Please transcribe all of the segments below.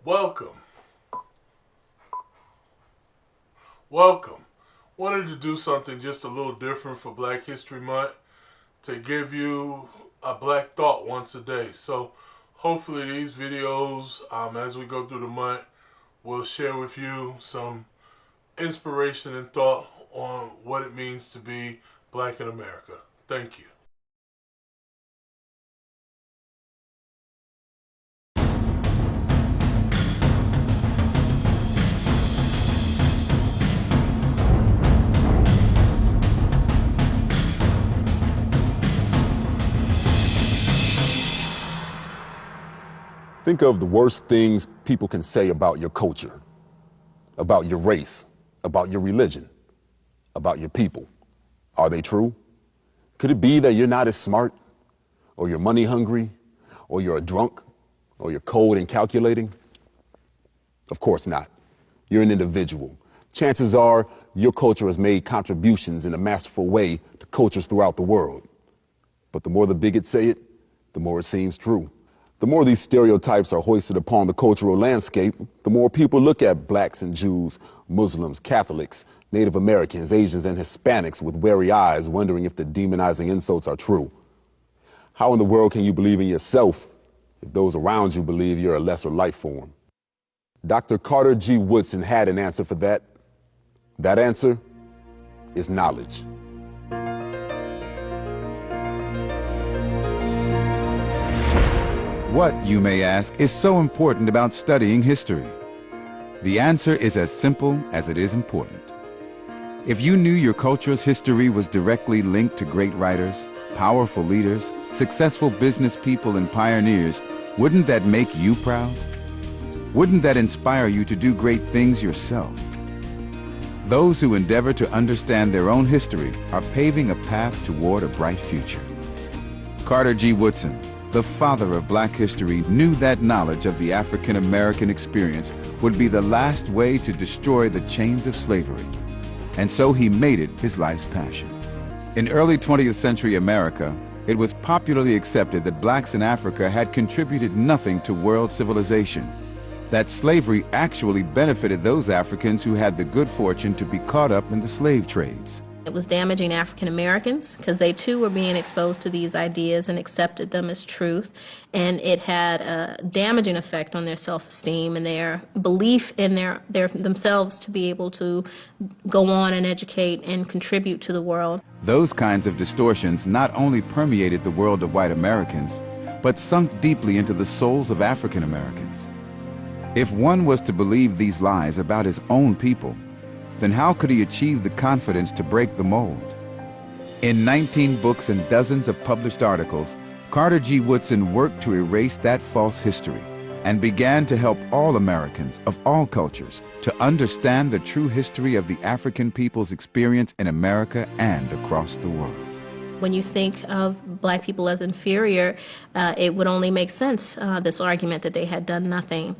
Welcome. Welcome. Wanted to do something just a little different for Black History Month to give you a black thought once a day. So hopefully these videos, as we go through the month, will share with you some inspiration and thought on what it means to be Black in America. Thank you. Think of the worst things people can say about your culture, about your race, about your religion, about your people. Are they true? Could it be that you're not as smart, or you're money hungry, or you're a drunk, or you're cold and calculating? Of course not. You're an individual. Chances are your culture has made contributions in a masterful way to cultures throughout the world. But the more the bigots say it, the more it seems true. The more these stereotypes are hoisted upon the cultural landscape, the more people look at blacks and Jews, Muslims, Catholics, Native Americans, Asians, and Hispanics with wary eyes, wondering if the demonizing insults are true. How in the world can you believe in yourself if those around you believe you're a lesser life form? Dr. Carter G. Woodson had an answer for that. That answer is knowledge. What, you may ask, is so important about studying history? The answer is as simple as it is important. If you knew your culture's history was directly linked to great writers, powerful leaders, successful business people, and pioneers, wouldn't that make you proud? Wouldn't that inspire you to do great things yourself? Those who endeavor to understand their own history are paving a path toward a bright future. Carter G. Woodson, the father of Black history, knew that knowledge of the African American experience would be the last way to destroy the chains of slavery. And so he made it his life's passion. In early 20th century America, it was popularly accepted that blacks in Africa had contributed nothing to world civilization, that slavery actually benefited those Africans who had the good fortune to be caught up in the slave trades. It was damaging African Americans because they too were being exposed to these ideas and accepted them as truth, and it had a damaging effect on their self-esteem and their belief in themselves to be able to go on and educate and contribute to the world. Those kinds of distortions not only permeated the world of white Americans, but sunk deeply into the souls of African Americans. If one was to believe these lies about his own people, then how could he achieve the confidence to break the mold? In 19 books and dozens of published articles, Carter G. Woodson worked to erase that false history and began to help all Americans of all cultures to understand the true history of the African people's experience in America and across the world. When you think of black people as inferior, it would only make sense, this argument that they had done nothing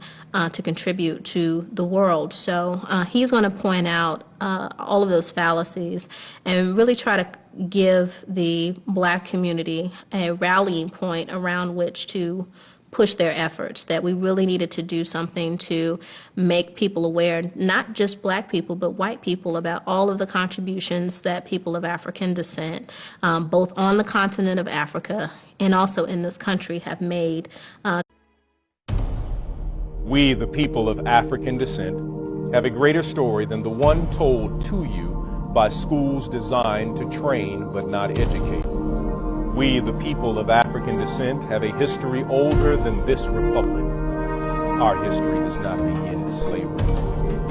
to contribute to the world. So he's going to point out all of those fallacies and really try to give the black community a rallying point around which to push their efforts, that we really needed to do something to make people aware, not just black people, but white people, about all of the contributions that people of African descent, both on the continent of Africa and also in this country, have made. We, the people of African descent, have a greater story than the one told to you by schools designed to train but not educate. We, the people of African descent, have a history older than this republic. Our history does not begin in slavery,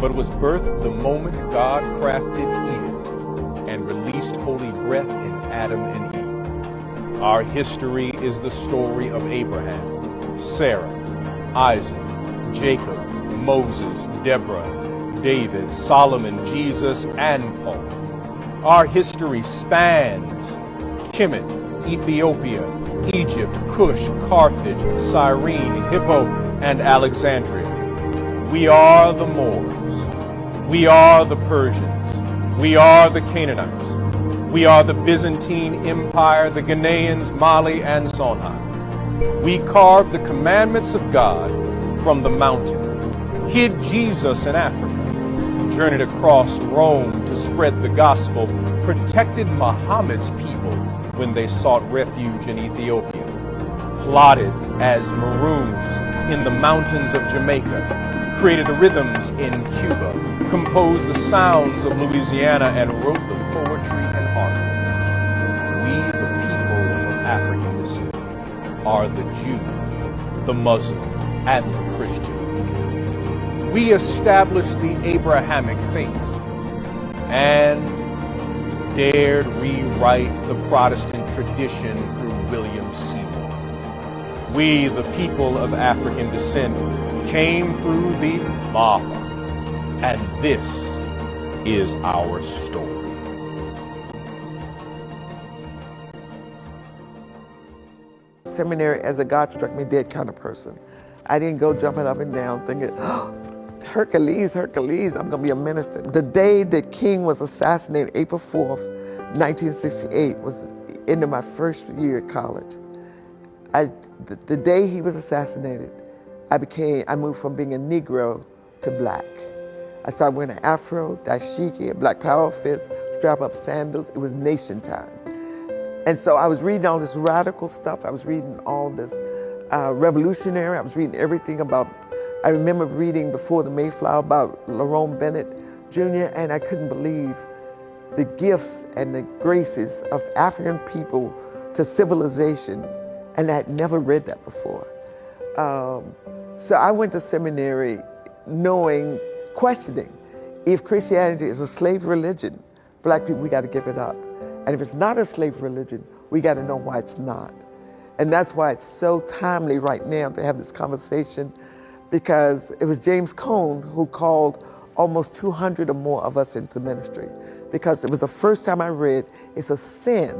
but was birthed the moment God crafted Eden and released holy breath in Adam and Eve. Our history is the story of Abraham, Sarah, Isaac, Jacob, Moses, Deborah, David, Solomon, Jesus, and Paul. Our history spans Kemet, Ethiopia, Egypt, Cush, Carthage, Cyrene, Hippo, and Alexandria. We are the Moors. We are the Persians. We are the Canaanites. We are the Byzantine Empire, the Ghanaians, Mali, and Songhai. We carved the commandments of God from the mountain hid Jesus in Africa, journeyed across Rome to spread the gospel, protected Muhammad's people when they sought refuge in Ethiopia, plotted as maroons in the mountains of Jamaica, created the rhythms in Cuba, composed the sounds of Louisiana, and wrote the poetry and art. We, the people of African descent, are the Jew, the Muslim, and the Christian. We established the Abrahamic faith and dared rewrite the Protestant tradition through William Seymour. We, the people of African descent, came through the Mahfa, and this is our story. Seminary as a God struck me dead kind of person. I didn't go jumping up and down thinking, oh, Hercules, Hercules, I'm gonna be a minister. The day that King was assassinated, April 4th, 1968, was the end of my first year at college. The day he was assassinated, I moved from being a Negro to black. I started wearing an afro, dashiki, a black power fist, strap up sandals. It was nation time. And so I was reading all this radical stuff. I was reading all this revolutionary. I was reading everything about, I remember reading Before the Mayflower about Lerone Bennett Jr., and I couldn't believe the gifts and the graces of African people to civilization, and I had never read that before. So I went to seminary knowing, questioning, if Christianity is a slave religion, black people, we gotta give it up. And if it's not a slave religion, we got to know why it's not. And that's why it's so timely right now to have this conversation, because it was James Cone who called almost 200 or more of us into ministry, because it was the first time I read, it's a sin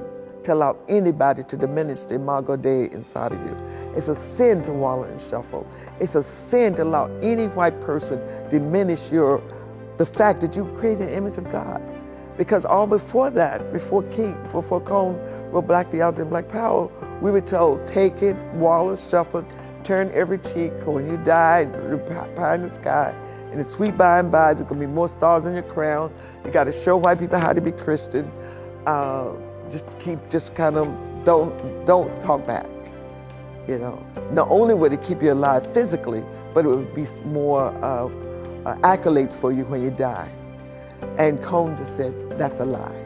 to allow anybody to diminish the imago Dei inside of you. It's a sin to wallow and shuffle. It's a sin to allow any white person diminish the fact that you created an image of God. Because all before that, before Cone wrote Black Theology and Black Power, we were told, take it, wallow, shuffle, turn every cheek. When you die, pie in the sky, and it's sweet by and by, there's gonna be more stars in your crown. You gotta show white people how to be Christian. Don't talk back. You know, not only would it keep you alive physically, but it would be more accolades for you when you die. And Cone just said, that's a lie.